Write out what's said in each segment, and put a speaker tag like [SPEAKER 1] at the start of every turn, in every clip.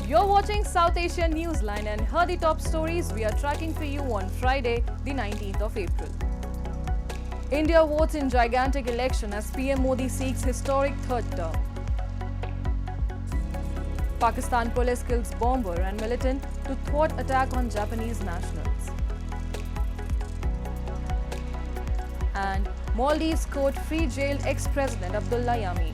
[SPEAKER 1] You're watching South Asian Newsline and here are the top stories we are tracking for you on Friday, the 19th of April. India votes in gigantic election as PM Modi seeks historic third term. Pakistan police kills bomber and militant to thwart attack on Japanese nationals. And Maldives court free jailed ex-president Abdullah Yameen.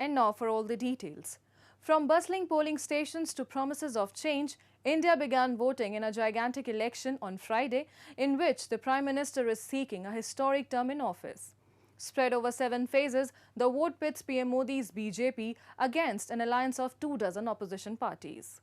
[SPEAKER 1] And now for all the details. From bustling polling stations to promises of change, India began voting in a gigantic election on Friday in which the Prime Minister is seeking a historic term in office. Spread over 7 phases, the vote pits PM Modi's BJP against an alliance of 24 opposition parties.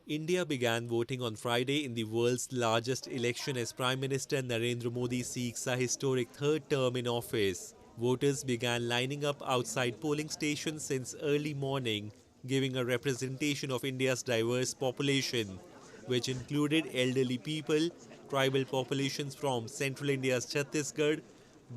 [SPEAKER 2] India began voting on Friday in the world's largest election as Prime Minister Narendra Modi seeks a historic third term in office. Voters began lining up outside polling stations since early morning, giving a representation of India's diverse population, which included elderly people, tribal populations from central India's Chhattisgarh,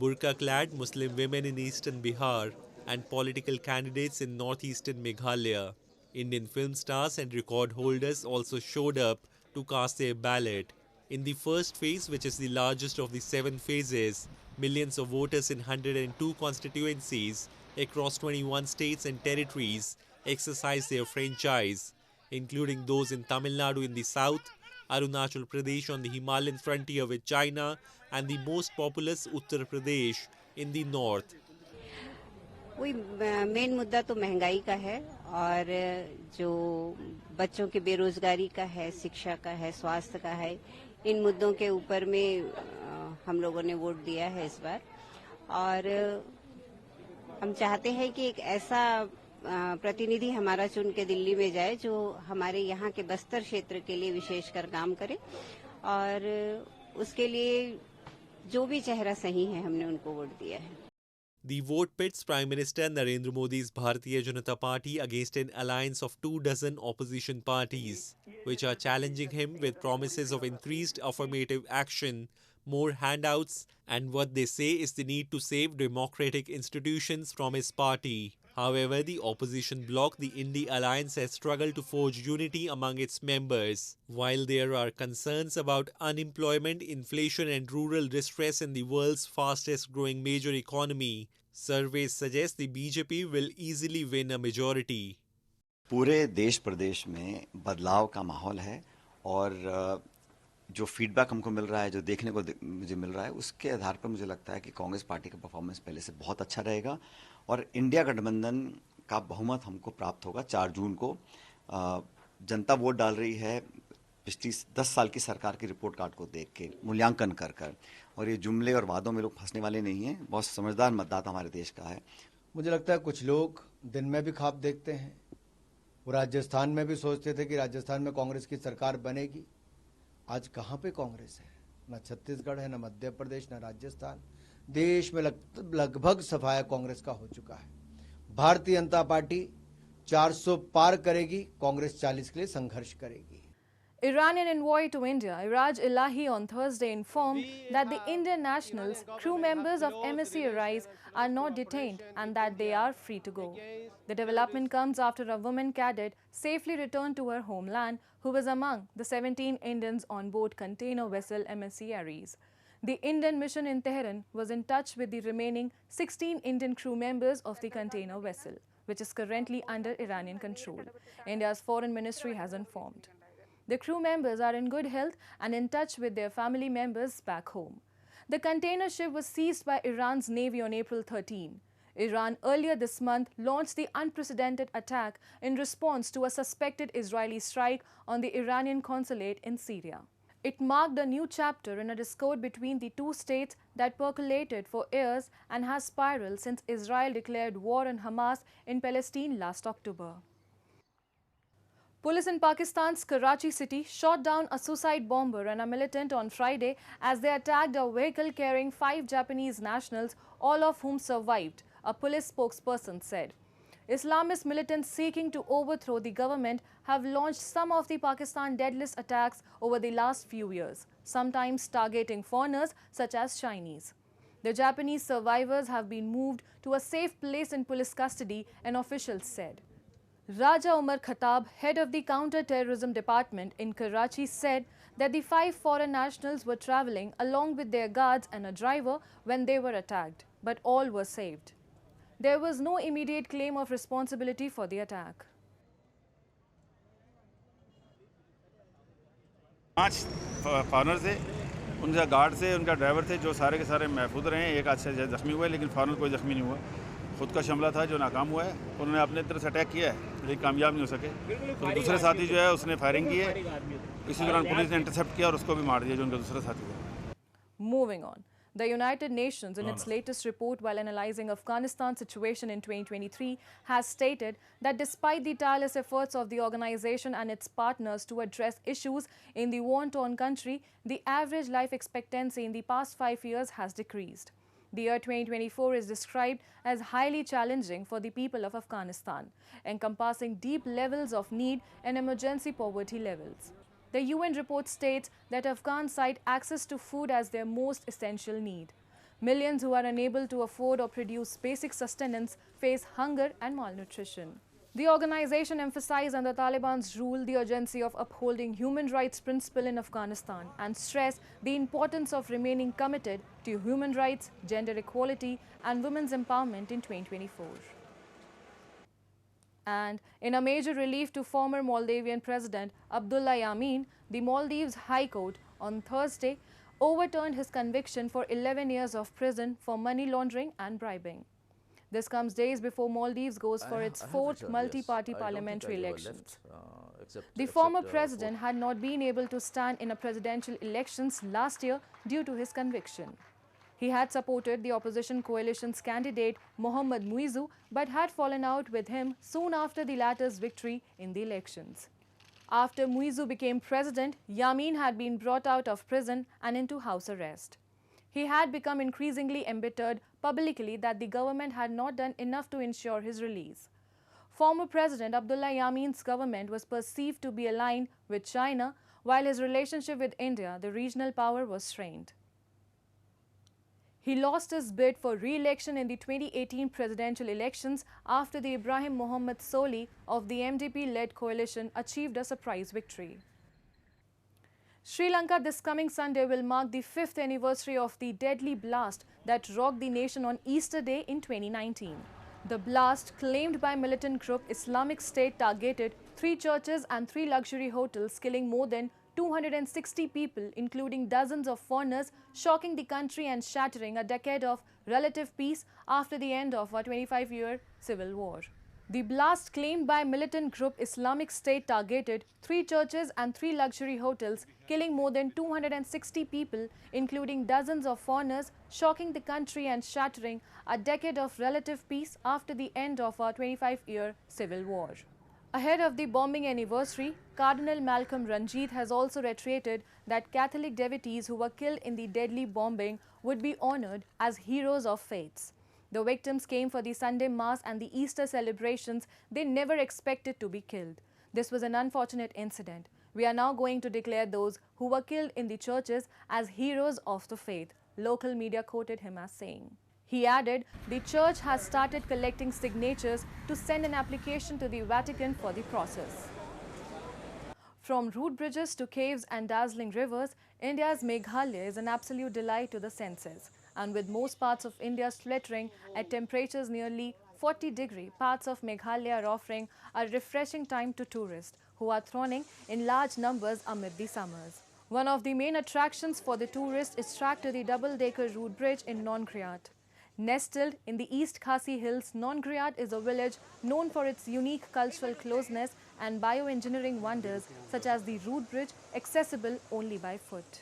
[SPEAKER 2] burqa-clad Muslim women in eastern Bihar, and political candidates in northeastern Meghalaya. Indian film stars and record holders also showed up to cast their ballot. In the first phase, which is the largest of the 7 phases, millions of voters in 102 constituencies across 21 states and territories exercised their franchise, including those in Tamil Nadu in the south, Arunachal Pradesh on the Himalayan frontier with China, and the most populous Uttar Pradesh in the north.
[SPEAKER 3] वही main मुद्दा तो महंगाई का है और जो बच्चों के बेरोजगारी का है, शिक्षा का है, स्वास्थ्य का है, इन मुद्दों के ऊपर में हम लोगों ने वोट दिया है इस बार और हम चाहते हैं कि एक ऐसा प्रतिनिधि हमारा चुन के दिल्ली में जाए जो हमारे यहाँ के बस्तर क्षेत्र के लिए विशेषकर काम करे और उसके लिए जो भी चेहरा सही है हमने उनको वोट दिया है.
[SPEAKER 2] The vote pits Prime Minister Narendra Modi's Bharatiya Janata Party against an alliance of 24 opposition parties, which are challenging him with promises of increased affirmative action, more handouts, and what they say is the need to save democratic institutions from his party. However, the opposition bloc, the Indie Alliance, has struggled to forge unity among its members. While there are concerns about unemployment, inflation and rural distress in the world's fastest growing major economy, surveys suggest the BJP will easily win a majority.
[SPEAKER 4] पूरे देश प्रदेश में बदलाव का माहौल है और जो feedback हमको मिल रहा है, जो देखने को मुझे मिल रहा है, उसके आधार पर मुझे लगता है कि कांग्रेस पार्टी का परफॉर्मेंस पहले से बहुत अच्छा रहेगा और इंडिया गठबंधन का बहुमत हमको प्राप्त होगा 4 जून को. जनता वोट डाल रही है पिछली 10 साल की सरकार की रिपोर्ट कार्ड को देख के, मूल्यांकन कर और ये जुमले और वादों में लोग फंसने वाले नहीं हैं. बहुत समझदार मतदाता हमारे देश का है.
[SPEAKER 5] मुझे लगता है कुछ लोग दिन में भी ख्वाब देखते हैं. वो राजस्थान में भी सोचते थे कि राजस्थान में कांग्रेस की सरकार बनेगी. आज कहाँ पे कांग्रेस है? न छत्तीसगढ़ है, न मध्य प्रदेश, न राजस्थान. देश में लगभग सफाया कांग्रेस का हो चुका है. भारतीय जनता पार्टी 400 पार करेगी, कांग्रेस 40 के लिए संघर्ष करेगी.
[SPEAKER 1] Iranian envoy to India, Iraj Elahi, on Thursday informed that the Indian nationals, crew members of MSc Arise, are not detained and that they are free to go. The development comes after a woman cadet safely returned to her homeland who was among the 17 Indians on board container vessel MSc Aries. The Indian mission in Tehran was in touch with the remaining 16 Indian crew members of the container vessel, which is currently under Iranian control, India's foreign ministry has informed. The crew members are in good health and in touch with their family members back home. The container ship was seized by Iran's navy on April 13. Iran earlier this month launched the unprecedented attack in response to a suspected Israeli strike on the Iranian consulate in Syria. It marked a new chapter in a discord between the two states that percolated for years and has spiraled since Israel declared war on Hamas in Palestine last October. Police in Pakistan's Karachi city shot down a suicide bomber and a militant on Friday as they attacked a vehicle carrying 5 Japanese nationals, all of whom survived, a police spokesperson said. Islamist militants seeking to overthrow the government have launched some of the Pakistan deadliest attacks over the last few years. sometimes targeting foreigners such as Chinese. The Japanese survivors have been moved to a safe place in police custody, an official said. Raja Umar Khattab, head of the Counter-Terrorism Department in Karachi, said that the 5 foreign nationals were travelling along with their guards and a driver when they were attacked, but all were saved. There was no immediate claim of responsibility for the attack.
[SPEAKER 6] 5 foreigner थे, उनका guard थे, उनका driver थे, जो सारे के सारे महफूज रहे हैं। एक आध से जख्मी हुआ है, लेकिन फॉरनर कोई जख्मी नहीं हुआ। खुद का शमला था जो नाकाम हुआ है। उन्होंने अपने तरफ से अटैक किया है, लेकिन कामयाब नहीं हो सके। तो दूसरे साथी जो है उसने फायरिंग की है। इसी दौरान पुलिस ने इंटरसेप्ट किया और उसको भी मार दिया, जो उनका दूसरा साथी था।
[SPEAKER 1] Moving on. The United Nations, in its latest report while analyzing Afghanistan's situation in 2023, has stated that despite the tireless efforts of the organization and its partners to address issues in the war-torn country, the average life expectancy in the past 5 years has decreased. The year 2024 is described as highly challenging for the people of Afghanistan, encompassing deep levels of need and emergency poverty levels. The UN report states that Afghans cite access to food as their most essential need. Millions who are unable to afford or produce basic sustenance face hunger and malnutrition. The organization emphasized under Taliban's rule the urgency of upholding human rights principle in Afghanistan and stressed the importance of remaining committed to human rights, gender equality and women's empowerment in 2024. And in a major relief to former Moldavian President Abdullah Yamin, the Maldives High Court on Thursday overturned his conviction for 11 years of prison for money laundering and bribing. This comes days before Maldives goes for its 4th multi-party parliamentary elections. The former president had not been able to stand in a presidential elections last year due to his conviction. He had supported the opposition coalition's candidate Mohammad Muizu but had fallen out with him soon after the latter's victory in the elections. After Muizu became president, Yamin had been brought out of prison and into house arrest. He had become increasingly embittered publicly that the government had not done enough to ensure his release. Former President Abdullah Yamin's government was perceived to be aligned with China, while his relationship with India, the regional power, was strained. He lost his bid for re-election in the 2018 presidential elections after the Ibrahim Mohammad Soli of the MDP-led coalition achieved a surprise victory. Sri Lanka this coming Sunday will mark the 5th anniversary of the deadly blast that rocked the nation on Easter Day in 2019. The blast, claimed by militant group Islamic State, targeted 3 churches and 3 luxury hotels, killing more than 260 people, including dozens of foreigners, shocking the country and shattering a decade of relative peace after the end of a 25-year civil war. The blast, claimed by militant group Islamic State, targeted 3 churches and 3 luxury hotels, killing more than 260 people, including dozens of foreigners, shocking the country and shattering a decade of relative peace after the end of a 25-year civil war. Ahead of the bombing anniversary, Cardinal Malcolm Ranjit has also reiterated that Catholic devotees who were killed in the deadly bombing would be honored as heroes of faiths. The victims came for the Sunday Mass and the Easter celebrations. They never expected to be killed. This was an unfortunate incident. We are now going to declare those who were killed in the churches as heroes of the faith, local media quoted him as saying. He added, the church has started collecting signatures to send an application to the Vatican for the process. From root bridges to caves and dazzling rivers, India's Meghalaya is an absolute delight to the senses. And with most parts of India sweltering at temperatures nearly 40 degrees, parts of Meghalaya are offering a refreshing time to tourists who are thronging in large numbers amid the summers. One of the main attractions for the tourists is track to the double-decker root bridge in Nongriat. Nestled in the East Khasi Hills, Nongriat is a village known for its unique cultural closeness and bioengineering wonders such as the root bridge, accessible only by foot.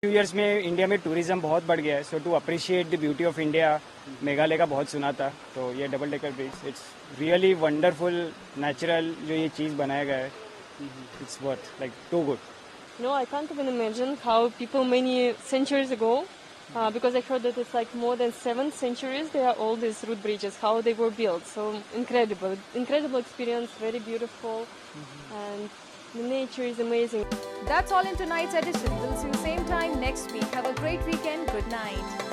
[SPEAKER 7] few years में India में tourism बहुत बढ़ गया है, so to appreciate the beauty of India Meghalaya का बहुत सुना था, तो ये double decker bridge it's really wonderful natural जो ये चीज़ बनाया गया है, it's worth like to good.
[SPEAKER 8] No, I can't even imagine how people many centuries ago, because I heard that it's like more than 7 centuries, there are all these root bridges, how they were built. So incredible experience, very beautiful, and The nature is amazing.
[SPEAKER 1] That's all in tonight's edition. We'll see you same time next week. Have a great weekend. Good night.